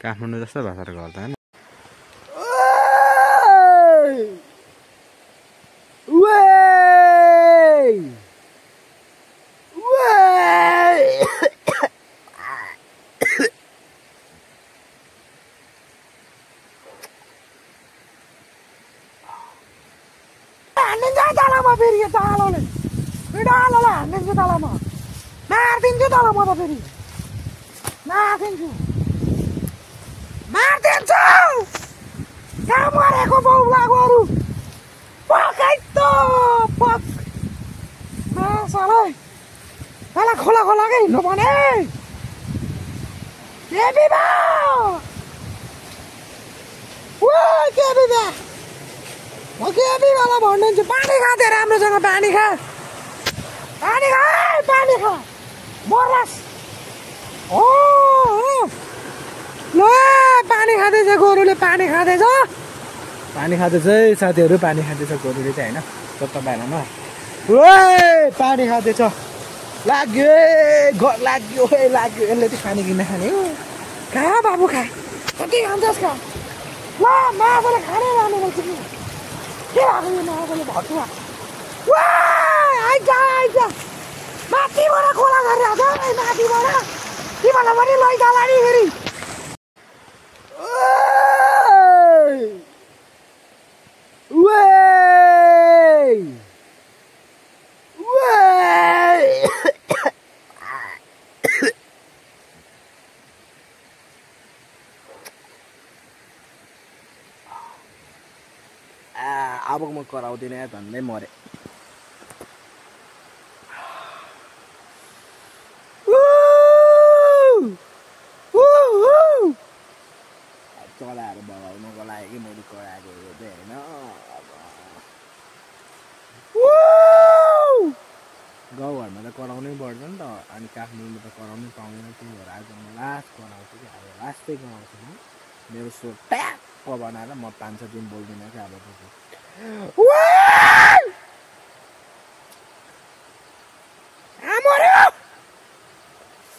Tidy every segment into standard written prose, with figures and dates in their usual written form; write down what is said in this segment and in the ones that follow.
काठमाडौँ जस्तो भाषा घर त हैन खोला के हिँड्नु भने भन्नुहुन्छ पानी खा दे राम्रोसँग पानी खा मर्लास हो ल पानी खाँदैछ गोरुले पानी खाँदैछ है साथीहरू पानी खाँदैछ गोरुले चाहिँ हैन सत्ता बाहिरमा पानी खाँदैछ लाग्यो यसले चाहिँ खाने किन खाने हो खा बाबु खा कति खान्छस् खा ल माछाले खाने लाने रहेछ कि के भएको यो माछाले भटुवा आइज माथिबाट खोला गरेर आउँछ माथिबाट तिमीलाई पनि लैजाला नि फेरि अब म कराउँदिन भन्दै मरे चलाहरू बगाउनुको लागि मैले कराएको हो चाहिँ होइन गाउँघरमा त कराउनै पर्छ नि त अनि काठमाडौँमा त कराउनै पाउँदैन त्यही भएर आज म लास्ट कराउँछु कि अब लास्टै कराउँछु म मेरो सो ट्याक्क बनाएर म 5-6 दिन बोल्दिनँ कि अब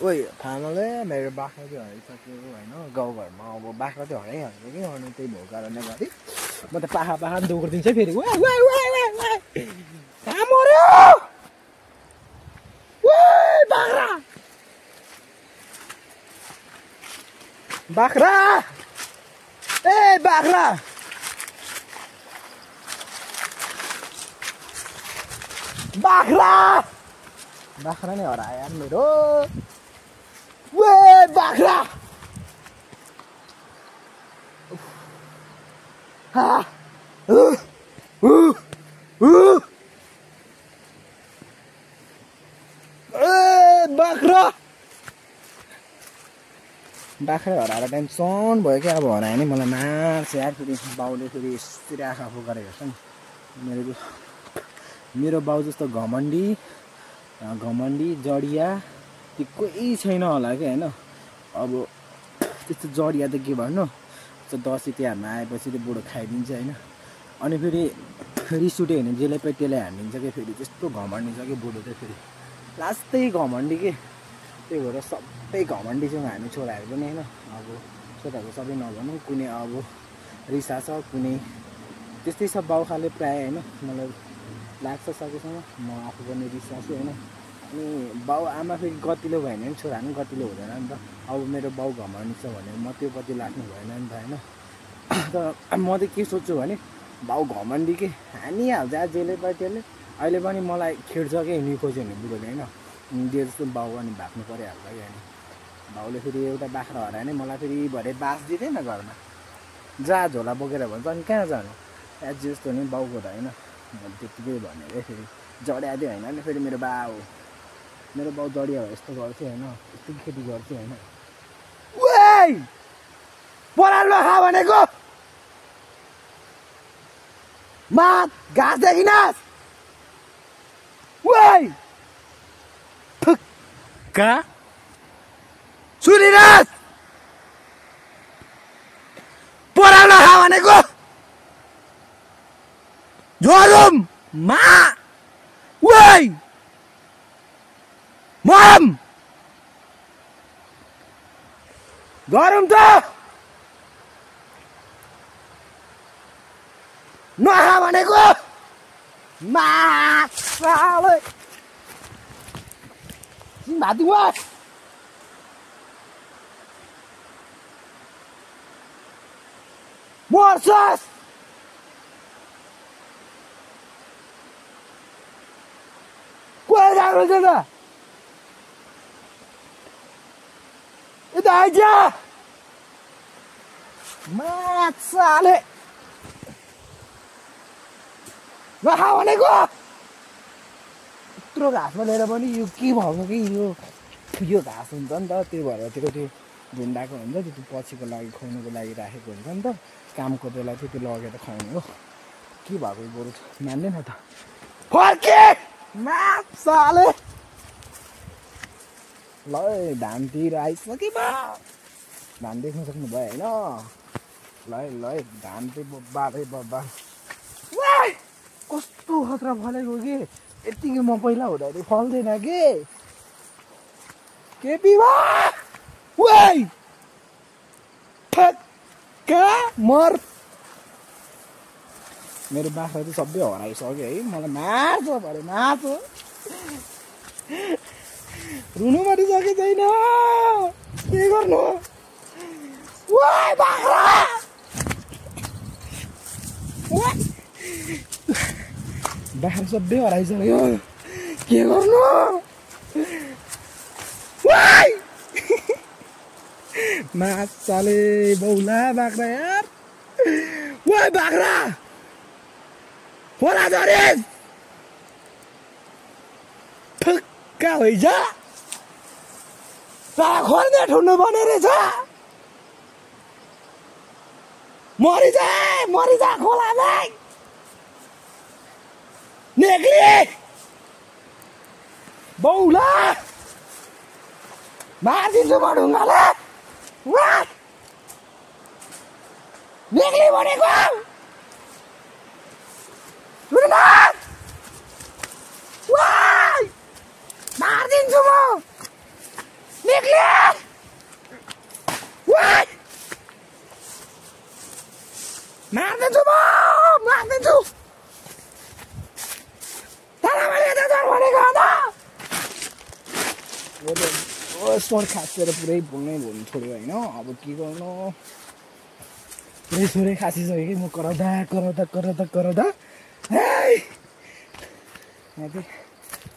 ओइ खानाले मेरो बाख्रा चाहिँ हराइसक्यो होइन गाउँघरमा अब बाख्रा चाहिँ हराइहाल्छ कि अनि त्यही भएको कारणले गर्दा म त पाखा दोहोरिदिन्छु फेरि बाख्रा ए बाख्रा नै हरायो यार मेरो बाख्रा बाख्रा हराएर टेन्सन भयो कि अब हरायो नि मलाई मार्छ यार फेरि बाउले फेरि यस्तै आँखा फो गरेको छ नि मेरो बाउ जस्तो घमण्डी जडिया त्यो कोही छैन होला कि होइन अब त्यस्तो जडिया त के भन्नु दसैँ तिहारमा आएपछि त्यो बुढो खाइदिन्छ होइन अनि फेरि रिस उठ्यो भने जेले पे त्यसलाई हानिदिन्छ कि फेरि त्यस्तो घमण्डी छ कि बुढो चाहिँ फेरि लास्टै घमण्डी के त्यही भएर सबै घमण्डी छौँ हामी छोराहरू पनि होइन अब छोराहरू सबै नभनौँ कुनै अब रिसा छ कुनै त्यस्तै छ बाउखाले प्रायः होइन मलाई लाग्छ सकेसम्म म आफू पनि रिसा छु होइन अनि बाउ आमा फेरि गतिलो भयो भने पनि छोरा पनि गतिलो हुँदैन नि त अब मेरो बाउ घमण्डी छ भने म त्यो पट्टि लाग्नु भएन नि त होइन तर म चाहिँ के सोच्छु भने बाउ घमण्डी के हानिहाल्छ जेले पायो त्यसले अहिले पनि मलाई खेड्छ कि निखोज्यो भने बुढोले होइन त्यो जस्तो बाउ अनि भाग्नु परिहाल्छ कि होइन बाउले फेरि एउटा बाख्रा हरायो भने मलाई फेरि भरे बास दिँदैन घरमा जा झोला बोकेर भन्छ अनि कहाँ जानु एज जस्तो नि बाउको त होइन त्यतिकै भनेर फेरि जडिया दियो होइन फेरि मेरो बाउ जडिया हो यस्तो गर्थ्यो होइन यस्तो खेती गर्थ्यो होइन परालमा खा भनेको मात घाँस देखिनास् का सुनिनास् परालमा खा भनेको झोरुम मा मरम गरौँ त नखा भनेको माछाले भाती वा मर्छस् कोही जानु छ त यता आइज माछाले नखा भनेको यत्रो घाँसमा लिएर पनि यो के भएको कि यो घाँस हुन्छ नि त त्यो भएर त्यो झुन्डाको हुन्छ त्यो पछिको लागि खुवाउनुको लागि राखेको हुन्छ नि त कामको बेला चाहिँ त्यो लगेर खुवाउनु हो के भएको बरु मान्दैन त फर्के माछाले ल धानतिर आइसक्यो धान देख्न सक्नु भयो होइन ल धान चाहिँ बाबे बाबा कस्तो खतरा फलेको कि यतिकै म पहिला हुँदाखेरि फल्दैन के बिवा मर मेरो बाख्रा चाहिँ सबै हराइसक्यो है मलाई मार्छ भरे मार्छ रुनु पनि सके छैन के गर्नु बाख्रा बाख्रा सबै हराइसक्यो के गर्नु माछाले बौला बाख्रा यार बाख्रा खोला झरेस ठुक्का होइछ तारा खोल्ने ठुल्नु बने रहेछ मरिजा खोलामा नेग्ली बौला मारिदिन्छु म ढुङ्गाले नेग्ली भनेको मारिदिन्छु म नेग्ली मारिदिन्छु स्वर खासेर पुरै बोल्नै बोल्नु छोड्यो होइन अब के गर्नु पुरै स्वरै खासिसक्यो कि म कराउँदा माथि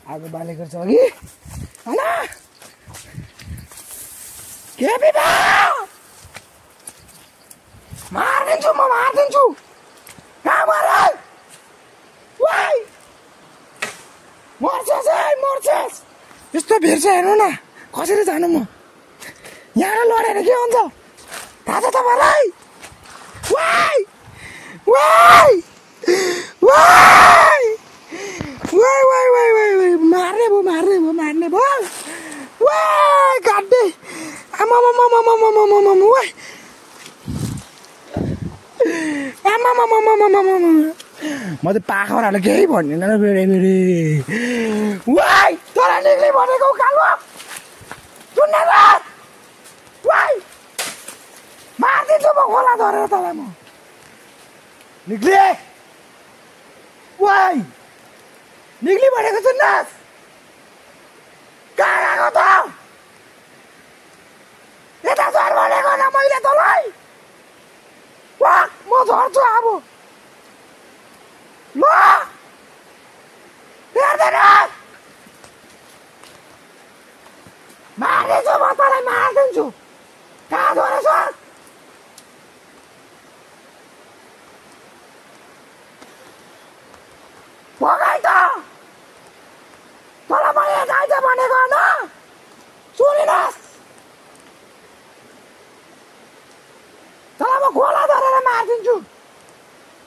आगो बालेको छ कि होइन के बिबा मारिदिन्छु कहाँ मर्छस् यस्तो भिड छ हेर्नु न कसरी जानु म यहाँ लडेर के हुन्छ थाहा छ तपाईँलाई मार्ने भयो काट्दै म त पाखाउराले केही भन्दैन फेरि तर निक्ली भनेको कालो मारिदिन्छु म खोला धरेर तँलाई म निक्ली भनेको सुन्नुहोस् कहाँ गएको त यता झर भनेको न मैले तँलाई म झर्छु अब ल हेर्दैन मारिदिन्छु म तँलाई मारिदिन्छु कहाँ झरेछ भगाइ त तँलाई मैले जान्छ भनेको न सुनिनुहोस् तँलाई म खोला धरेर मारिदिन्छु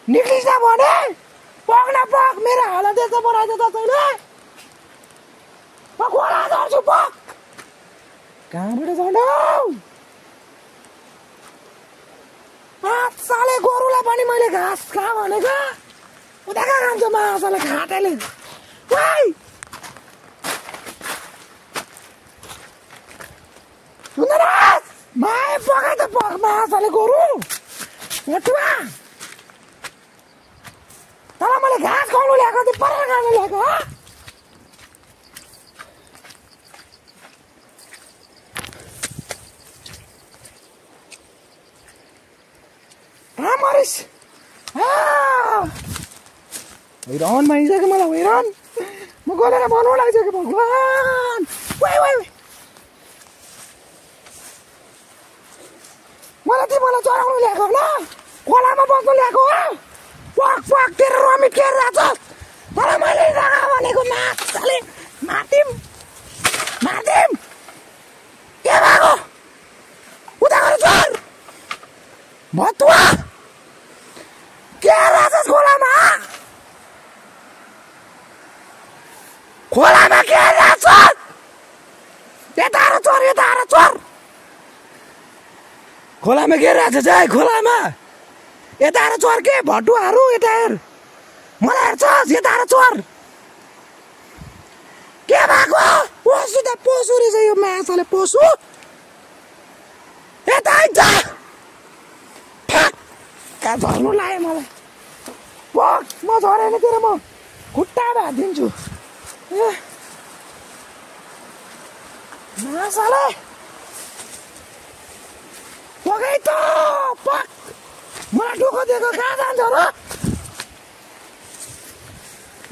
निक्लिन्छ भने पग मेरो हालत यस्तो बनाइदियो तैँले म खोला झर्छु पग कहाँबाट झन्डौ साले गोरुलाई पनि मैले घाँस खा भनेको उता कहाँ खान्छ माछाले खाँटेले सुन्दैनस् माए पकाइ त माछाले गोरु हटुवा घाँस खाउनु ल्याएको त्यो परेर खानु ल्याएको हो मरिस हैरान मानिसक्यो मलाई हैरान म गलेर भन्नु लागिसक्यो भगवान् मलाई तिमीलाई चराउनु ल्याएको होला खोलामा बस्नु ल्याएको हो पक पक तेरो रमिट खेलिरहेछ तर मैले भनेको माछाले मार्दिम के भएको उता गएर चल भतुवा के रहेछस् खोलामा के रहेछ यता चोर खोलामा के रहेछ चाहिँ खोलामा यता चोर के भटुवाहरू यता हेर मलाई हेर्छस् यता चोर के भएको पशु त पशु रहेछ यो माछाले पशु यता जा का झर्नु लाग्यो मलाई पक म झरेन तेरो म खुट्टा भाँदिन्छु माछाले पकाइ त पक मलाई डुको दिएको कहाँ जान्छ र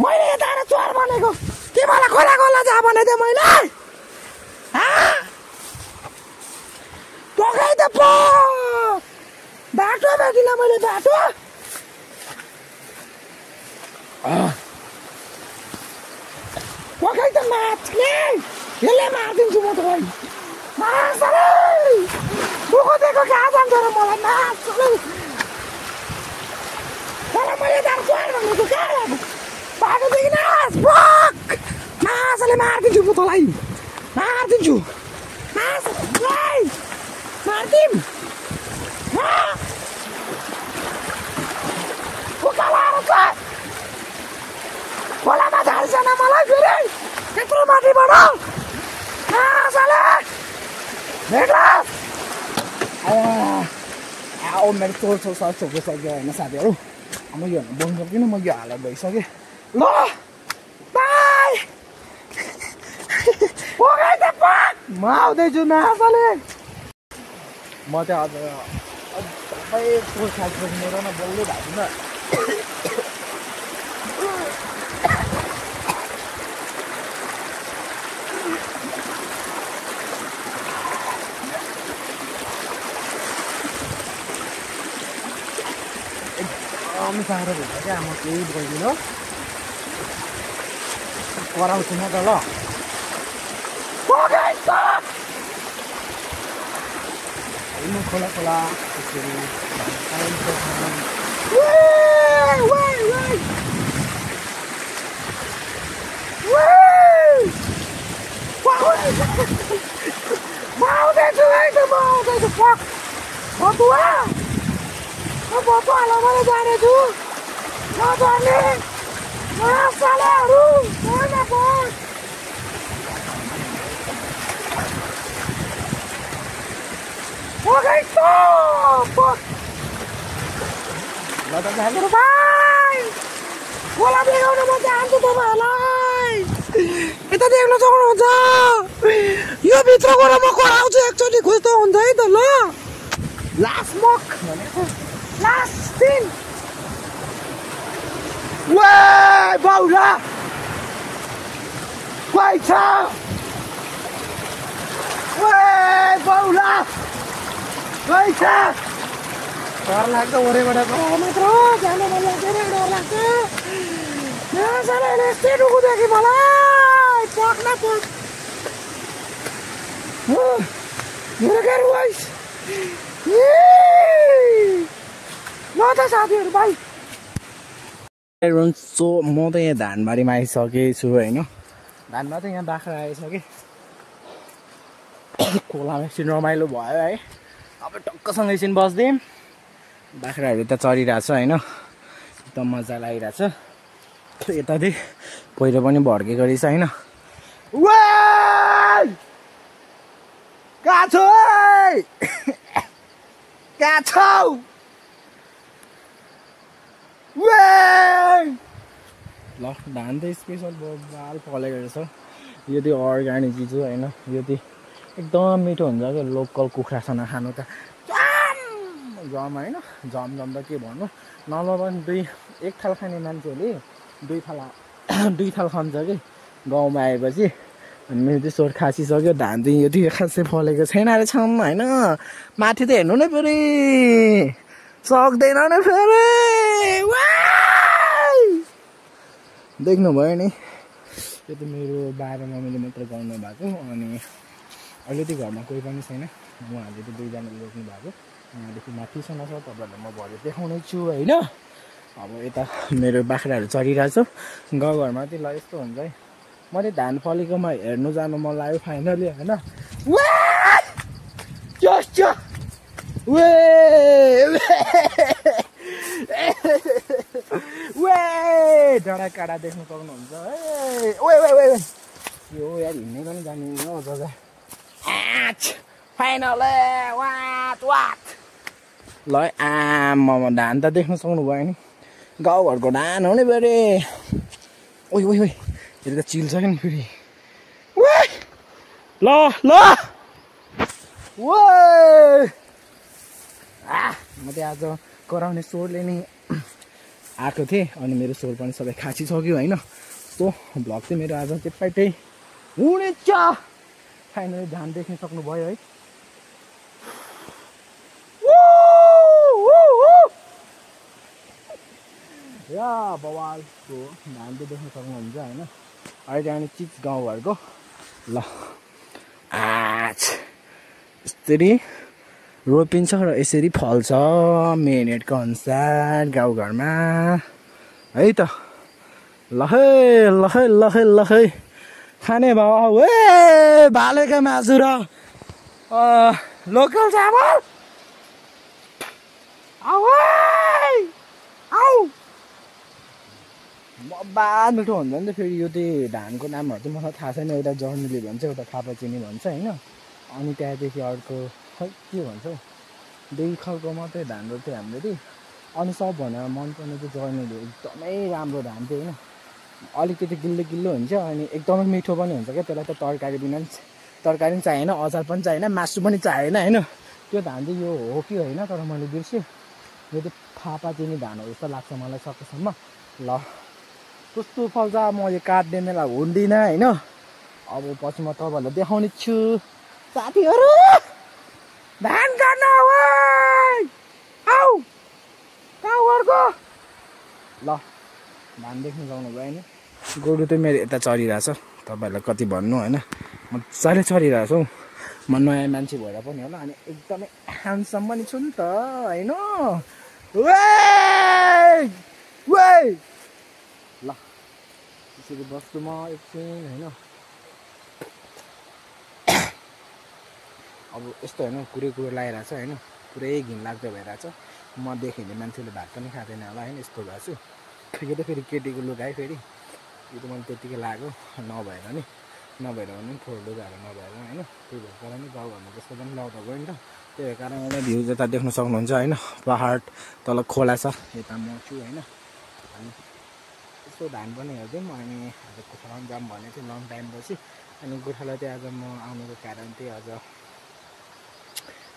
मैले यता चोर भनेको तिमीलाई खोला जा भनेको थिएँ मैले पकाइ त बाटो भेटिनँ मैले बाटो पकाइ त माछले यसले मारिदिन्छु म तपाईँ माछाले दुःख दिएको कहाँ जान्छ र मलाई माछाले तर मैले तार चोर भनेको कहाँ लाग्यो बाटो देखिनस् पक माछाले मारिदिन्छु म तँलाई मारिदिन्छु माछाले मारिदिम खोलामा झारिसन मलाई फेरि त्यत्रो माथिबाट भेट्लास् मेरो चोर छोपिसक्यो होइन साथीहरू म यो बोल्नु सक्दिनँ म यो हालत भइसकेँ ल बाई म आउँदैछु माछाले म चाहिँ अझ सबै चोर खाइसक्यो मेरो न बोल्दै भएको छैन साह्रो हुन्छ क्या म केही बोल्दिनँ कराउँछु म त ल खोला त्यसरी भतुवालाई मैले जानेछु नजाने माछालेहरू ल त जानु भाइ खोला देखाउन म चाहन्छु तपाईँहरूलाई यता देख्न सक्नुहुन्छ यो भित्र गएर म कराउँछु एकचोटि खोज्दा हुन्छ है त ल लास्ट मक भनेको लास्ट दिन वे बाउला कोही छ वे बाउला कोही छ डर लाग्छ वरैबाट मात्र जानु मन लाग्छ डर लाग्छ माछाले यस्तै डुकुदेखि मलाई पक्न पक मेरो घर वाइस ल त साथीहरू भाइ सो म त यहाँ धानबारीमा आइसकेको छु होइन धानमा त यहाँ बाख्रा आइसकेँ खोलामा एकछिन रमाइलो भयो है अब टक्कसँग एकछिन बस्दिउँ बाख्राहरू त चरिरहेछ होइन एकदम मजा लागिरहेछ यतादेखि पहिरो पनि भड्केको रहेछ होइन कहाँ छौ कहाँ छौ ल धान त स्पेसल बाल फलेको रहेछ यो चाहिँ अर्ग्यानिक चिज हो होइन यो चाहिँ एकदम मिठो हुन्छ क्या लोकल कुखुरासँग खानु त जम होइन जम त के भन्नु नलमा पनि एक थाल खाने मान्छेहरूले दुई थाल खान्छ कि गाउँमा आएपछि अनि मेरो चाहिँ सोर खासिसक्यो धान चाहिँ यो चाहिँ खासै फलेको छैन रहेछ होइन माथि त हेर्नु नै फेरि सक्दैन नै फेरि देख्नुभयो नि यो त मेरो 12 मम्मीले मात्र गर्नु भएको अनि अहिले चाहिँ घरमा कोही पनि छैन उहाँहरूले चाहिँ दुईजनाले रोक्नु भएको यहाँदेखि माथिसम्म छ तपाईँहरूलाई म भरे देखाउने छु होइन अब यता मेरो बाख्राहरू चरिरहेको छु गाउँघरमा चाहिँ ल यस्तो हुन्छ है मैले धान फलेकोमा हेर्नु जानु मन लाग्यो फाइनली होइन डाँडा काँडा देख्नु सक्नुहुन्छ है यो यार हिँड्ने पनि जाने हो जग्गा फाइनल ल आमा धान त देख्नु सक्नु भयो नि गाउँघरको धान हो नि फेरि ओइ फेरि त चिल्छ क्या नि फेरि ल म चाहिँ आज कराउने सोरले नि आएको थिएँ अनि मेरो सोर पनि सबै खासिसक्यो होइन सो भ्लग चाहिँ मेरो आज त्यही हुनेछ फाइनली धान देख्न सक्नुभयो है या बवालको धान चाहिँ देख्न सक्नुहुन्छ होइन अहिले आउने चिज गाउँघरको ल यसरी रोपिन्छ र यसरी फल्छ मेहनतको अनुसार गाउँघरमा है त लखै खाने भाउ ए भालेका मासु र लोकल चामल बाद मिठो हुन्छ नि त फेरि यो चाहिँ धानको नामहरू चाहिँ मलाई थाहा छैन एउटा जर्नीले भन्छ एउटा खापाचिनी भन्छ होइन अनि त्यहाँदेखि अर्को खै के भन्छ हौ दुई खालको मात्रै धान रोप्थ्यो हामीले चाहिँ अनि सबभन्दा मनपर्ने चाहिँ जर्नीले एकदमै राम्रो धान थियो होइन अलिकति गिल्लो हुन्छ अनि एकदमै मिठो पनि हुन्छ क्या त्यसलाई त तरकारी बिना तरकारी पनि चाहिएन अचार पनि चाहिएन मासु पनि चाहिएन होइन त्यो धान चाहिँ यो हो कि होइन तर मैले बिर्सेँ यो चाहिँ फापाचिनी धान हो जस्तो लाग्छ मलाई सकेसम्म ल कस्तो फल्छ म यो काट्नेलाई हुँदिनँ होइन अब पछि म तपाईँहरूलाई देखाउने छु साथीहरू धान काट्न आऊ गाउँघरको ल धान देख्नु जाउनु भयो नि गोरु चाहिँ मेरो यता चरिरहेछ तपाईँहरूलाई कति भन्नु होइन मजाले चरिरहेछ हौ म नयाँ मान्छे भएर पनि होला अनि एकदमै ह्यान्डसम पनि छु नि त होइन ल त्यसरी बस्छु म एकछिन होइन अब यस्तो होइन कुरो लगाइरहेको छ होइन पुरै घिनलाग्दो भइरहेछ म देखेँ भने मान्छेले भात पनि खाँदैन होला होइन यस्तो भएको छु यो त फेरि केटीको लुगा है फेरि यो त मैले त्यत्तिकै लाग्यो नभएर पनि फोहोर लुगाहरू नभएर होइन त्यही भएर कारण नि गाउँघरमा जस्तो पनि लाउँदा गयो नि त त्यही भएर कारणले भ्यू यता देख्न सक्नुहुन्छ होइन पहाड तल खोला छ यता म छु होइन अनि यस्तो धान पनि हेर्छौँ अनि आज गोठालामा जाऊँ भनेको थिएँ लङ टाइमपछि अनि गोठाला चाहिँ आज म आउनुको कारण चाहिँ आज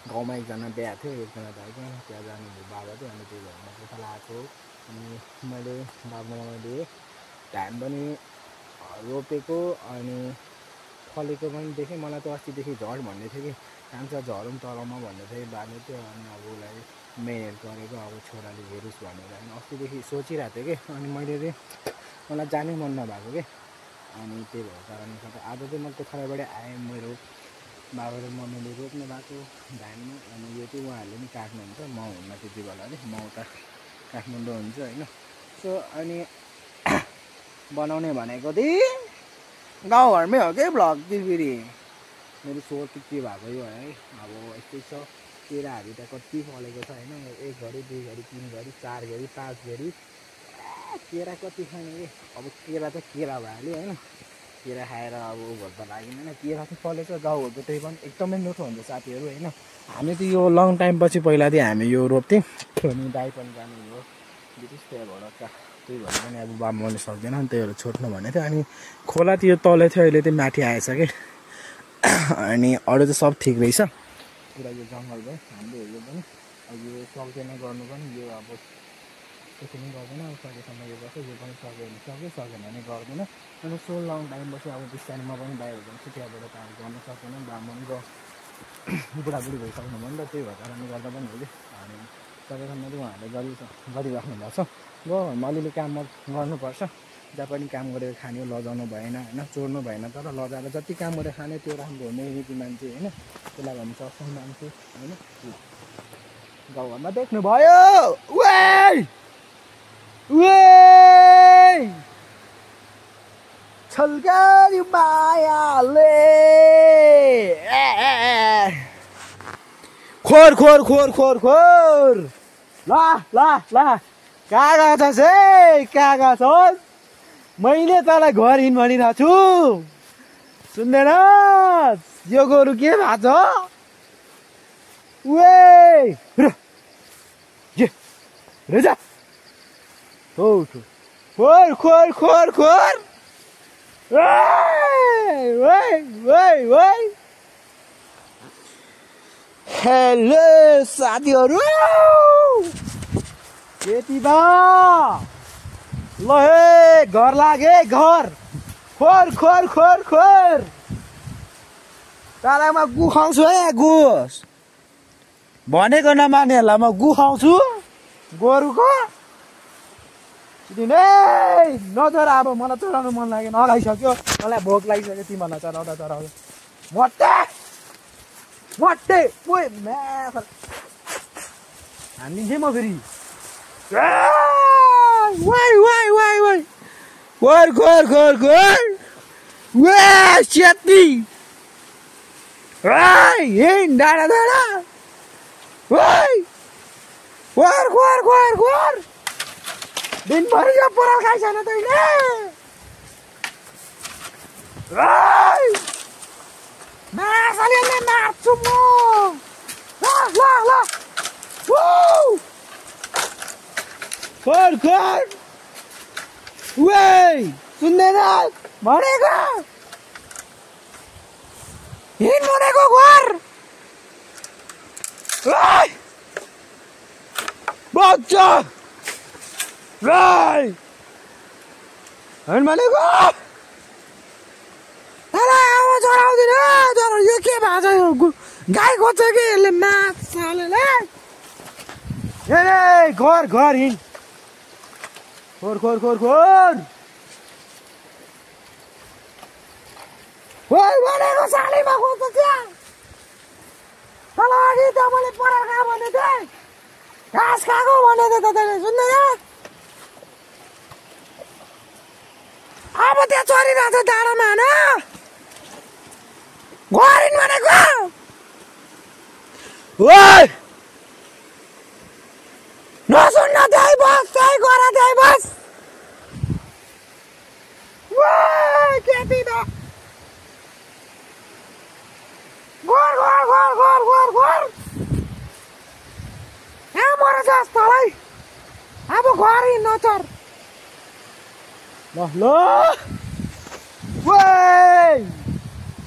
गाउँमा एकजना बिहा थियो एकजना भाइको त्यहाँ जानुभयो बाबा थियो अनि त्यही भएर म गोठाला आएको अनि मैले बाबाले धान पनि रोपेको अनि फलेको पनि देखेँ मलाई त अस्तिदेखि झर भन्दै थियो कि कान्छ झरौँ तलमा भन्दै थियो बाले थियो अनि अब उसलाई मेहनत गरेको अब छोराले हेरोस् भनेर अनि अस्तिदेखि सोचिरहेको थिएँ कि अनि मैले चाहिँ मलाई जानै मन नभएको कि अनि त्यही भएको कारणले गर्दा आज चाहिँ म गोठालाबाट आएँ मेरो बाबा र मम्मीले रोप्नु भएको धानमा अनि यो चाहिँ उहाँहरूले पनि काट्नुहुन्छ म हुन्न त्यति बेला है म उता काठमाडौँ हुन्छ होइन सो अनि बनाउने भनेको थिएँ गाउँघरमै हो कि भ्लग चाहिँ फेरि मेरो सोच चाहिँ के भएको यो है अब यस्तै छ केराहरू त कति फलेको छ होइन 1 घडी 2 घडी 3 घडी 4 घडी 5 घडी केरा कति खाने कि अब केरा त केरा भइहाल्यो होइन केरा खाएर अब घर त लाग्दैन केरा चाहिँ फलेछ गाउँहरूको त्यही पनि एकदमै मिठो हुन्छ साथीहरू होइन हामी त यो लङ टाइम पछि पहिला चाहिँ हामी यो रोप्थ्यौँ अनि दाइ पनि जानुभयो ब्रिटिस त्यहाँबाट त्यही भएर पनि अब बामोले सक्दैन नि त्यही भएर छोड्नु भनेको थियो। अनि खोला त्यो तलै थियो अहिले चाहिँ माथि आएछ कि अनि अरू चाहिँ सब ठिक रहेछ पुरा यो जङ्गल भयो हामीले हेर्यो पनि अब यो सक्दैन गर्नु पनि यो अब त्यसै पनि गर्दैन अब सकेसम्म यो गर्छ यो पनि सक्यो भने सक्यो सकेन भने गर्दैन अनि सो लङ टाइम बस्यो अब बिस्तारै म पनि बाहिर जान्छु त्यहाँबाट त अब गर्न सक्दैन बामोन र बुढाबुढी भइसक्नु भयो नि त त्यही भएर कारणले गर्दा पनि हो कि अनि सकेसम्म चाहिँ उहाँहरूले गरिराख्नु भएको छ ल अलिअलि काम गर्नुपर्छ जहाँ पनि काम गरेर खाने लजाउनु भएन होइन चोर्नु भएन तर लजाएर जति काम गरेर खाने त्यो राम्रो हो मेहनती मान्छे होइन त्यसलाई भन्छ असल मान्छे होइन गाउँघरमा देख्नुभयो छल्क्यो मायाले खोर खोर खोर खोर खोर ला ला ला कागज है कागज हो मैले तँलाई घर हिँड भनिरहेको छु सुन्दैन यो गोरु के भएको छ खोर खोर खोर खोर हेलो साथीहरू केटी बा ल हे घर लागे घर खोर खोर खोर खोर तारामा गु खाउँछु है गु भनेको नमानेहरूलाई म गु खाउँछु गोरुको नचर अब मलाई चढाउनु मन लाग्यो नगाइसक्यो मलाई भोक लागिसक्यो तिमीहरूलाई चढाउँदा चढाउँदा मट्टे मट्टे ओइ हानिदिन्थेँ म फेरि वाइ वाइ वाइ वाइ खोर खोर खोर खोर सेती हिँड डाँडा डाँडा खोर खोर खोर खोर दिनभरि यो पराल खाइछन् तैँले माछाले मार्छु म ल ल ल खोर खोर सुन्दैन भनेको हिँड भनेको घर बच्चा हिँड भनेको चढाउँदिन तर यो के भएको छ गाई खोज्छ कि यसले माछाले घर घर हिँड खोर खोर खोर खोर भनेको सालीमा खोज्छ त्यहाँ तल अघि त मैले पराल खा भनेको थिएँ घाँस खाएको भनेको थिएँ तपाईँले सुन्दैन अब त्यहाँ चरिरहेको छ डाँडामा होइन गरिन् भनेको नसुन्न त्यही बस त्यही गर त्यही बस केटी त घर घर घर घर घर घर यहाँ मरेछ जस्तोलाई अब घर नचर ल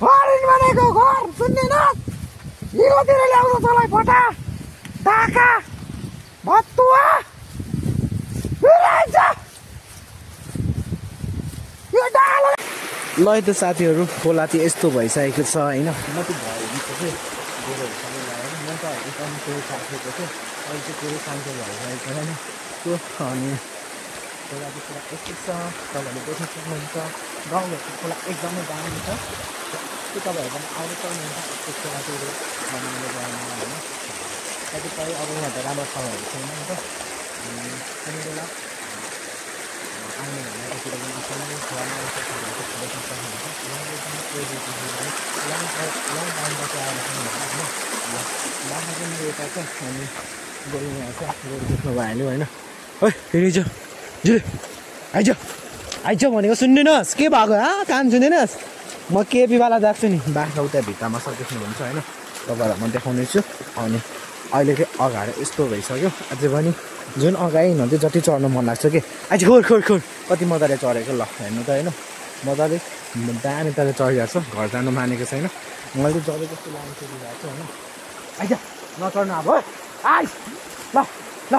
गरिन् भनेको घर सुन्दैन हिलोतिर ल्याउँछ तँलाई फटा ढाका भत्तुवा ल त साथीहरू खोला चाहिँ यस्तो भइसकेको छ होइन म त गोरुहरूसँग लगाएर म त एकदम त्यो साथीको थियो अहिले चाहिँ पुरै शान्ति भइसकेको होइन त्यो अनि खोला चाहिँ पुरा यस्तो छ तपाईँहरूले देख्न सक्नुहुन्छ गाउँघरको खोला एकदमै दामी छ त्यो तपाईँहरू पनि आउनु सक्नुहुन्छ यस्तो खोला चाहिँ बनाउनु जानु होइन कतिपय अब यहाँ त राम्रो ठाउँहरू छैन नि त कुनै बेला आउने भनेर पनि सँगै खोलामा देख्न सक्नुहुन्छ उहाँले पनि लङ टाइमबाट आएर होइन बाख्रा पनि यता छ अनि गोरु यहाँ छ गोरु देख्नु भइहाल्यो होइन है फेरि जो जे आइज भनेको सुन्दिनस् के भएको कान सुन्दिनस् म केपीवाला जान्छु नि बाख्रा उता भित्तामा छ देख्नुहुन्छ होइन तपाईँहरूलाई म देखाउने छु अनि अहिले चाहिँ अगाडि यस्तो भइसक्यो अझै पनि जुन अगाडि हिँड्थ्यो जति चढ्नु मन लाग्छ कि आज खोर खोर खोर कति मजाले चढेको ल हेर्नु त होइन मजाले दामी तले चढिरहेको छ घर जानु मानेको छैन मैले चाहिँ जति जस्तो लानु सोधिरहेको छु होइन आइज नचढ्नु अब आइज ल ल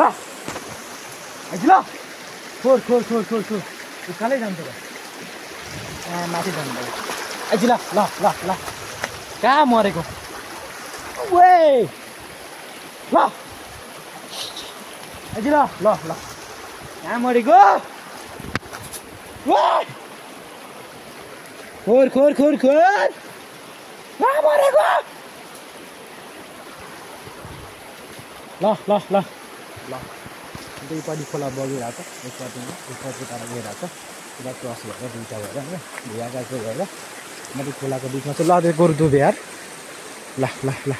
ल आइज ल खोर खोर खोर खोर खोर उकालै जान्छ त माथि जानु पर्यो आइज ल ल ल ल कहाँ मरेको वे ल आइज ल ल ल कहाँ मरेको खोर खोर खोर खोर कहाँ मरेको ल ल ल ल दुईपट्टि खोला बगिरहेको छ एकपट्टि टाढा गइरहेको छ पुरा क्रस भएर दुईवटा भएर होइन भुवा गएको भएर माथि खोलाको बिचमा चाहिँ ल गोरु दुबे यार ल ल ल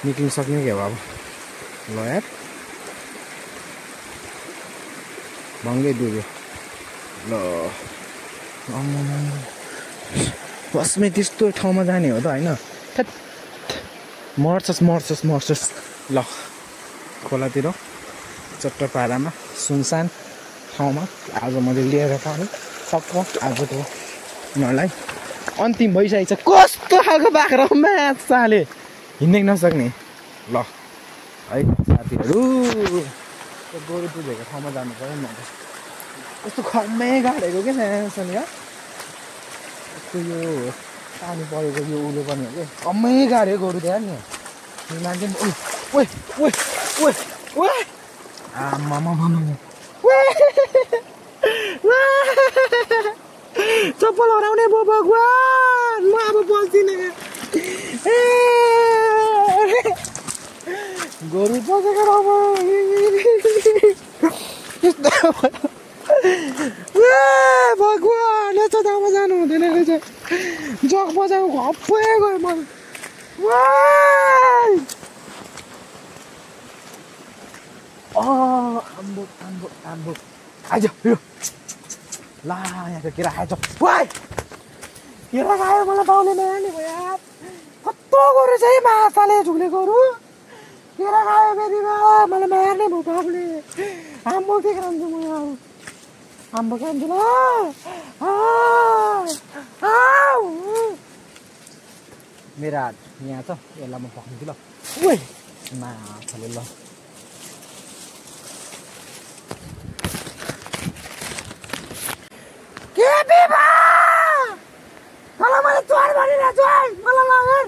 निक्लिनु सक्ने क्या अब ल यार भङ्गै डुब्यो ल बसमै त्यस्तो ठाउँमा जाने हो त होइन मर्छस् मर्छस् मर्छस् ल खोलातिर चट्ट पारामा सुनसान ठाउँमा आज मैले लिएर पाएँ सक्छ आजको उनीहरूलाई अन्तिम भइसकेको छ कस्तो खालको बाख्रा माछाले हिँड्नै नसक्ने ल है साथीहरू गोरु दुधेको ठाउँमा जानु पऱ्यो नि त यस्तो खम्मै गाडेको क्या सानो यार यस्तो यो पानी परेको यो उलो पनि हो कि कम्मै गाड्यो गोरु त्यहाँ नि मान्छे ओइ ओइ ओइ ओइ आमामा चप्पल हराउने भयो भगवान् म अब बस्दिनँ गोरु बसेको भगवान् यस्तो ठाउँमा जानु हुँदैन रहेछ जग बजाएको घप्पै गयो मलाई आम्बो आम्बो आम्बो आइज यो ला यहाँको केरा खाएछ वाइ केरा खायो मलाई पाउने नआने भयो यार कस्तो गोरु चाहिँ माछाले झुले गोरु केरा खायो बेबीमा मलाई मार्ने भयो बाबुले आम्बो के खान्छु म आम्बो खान्छु ल मेरो हात यहाँ छ यसलाई म पकाउँछु ल ओइ माछाले ल के बिबा मलाई मैले चोर भनिरहेको छु है मलाई लगेन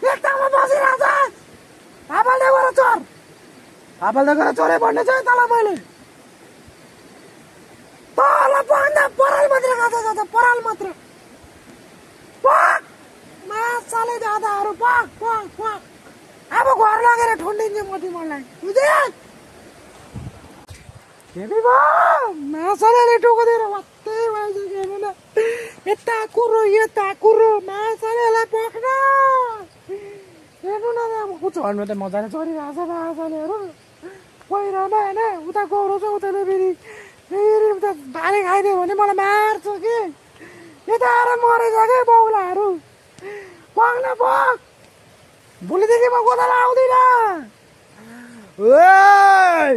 एक ठाउँमा बसिरहेको छ हापल्दै गएर चोर हापल्दै गएर चोरै भन्ने छ तँलाई मैले तल भन्दा पराल मात्र खाँदा जाँदा पराल मात्र पक माछाले जाँदाहरू पक पक पक अब घर लगेर ठुन्डिन्छ म तिमीलाई बुझ्यौ के बिबा माछाले टोकिदिएर वात्तै भइसक्यो हेर्नु न यता कुरो माछालेलाई पक्न हेर्नु न अब चढ्नु त मजाले चढिरहेको छ माछालेहरू पहिरोमा होइन उता गौरो छ उताले फेरि उता भाले खाइदियो भने मलाई मार्छ कि यता आएर मरेछ कि बौलाहरू पक्न पक भोलिदेखि म गोदाला आउँदिनँ Ôi!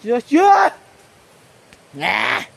Chưa chưa. Nè.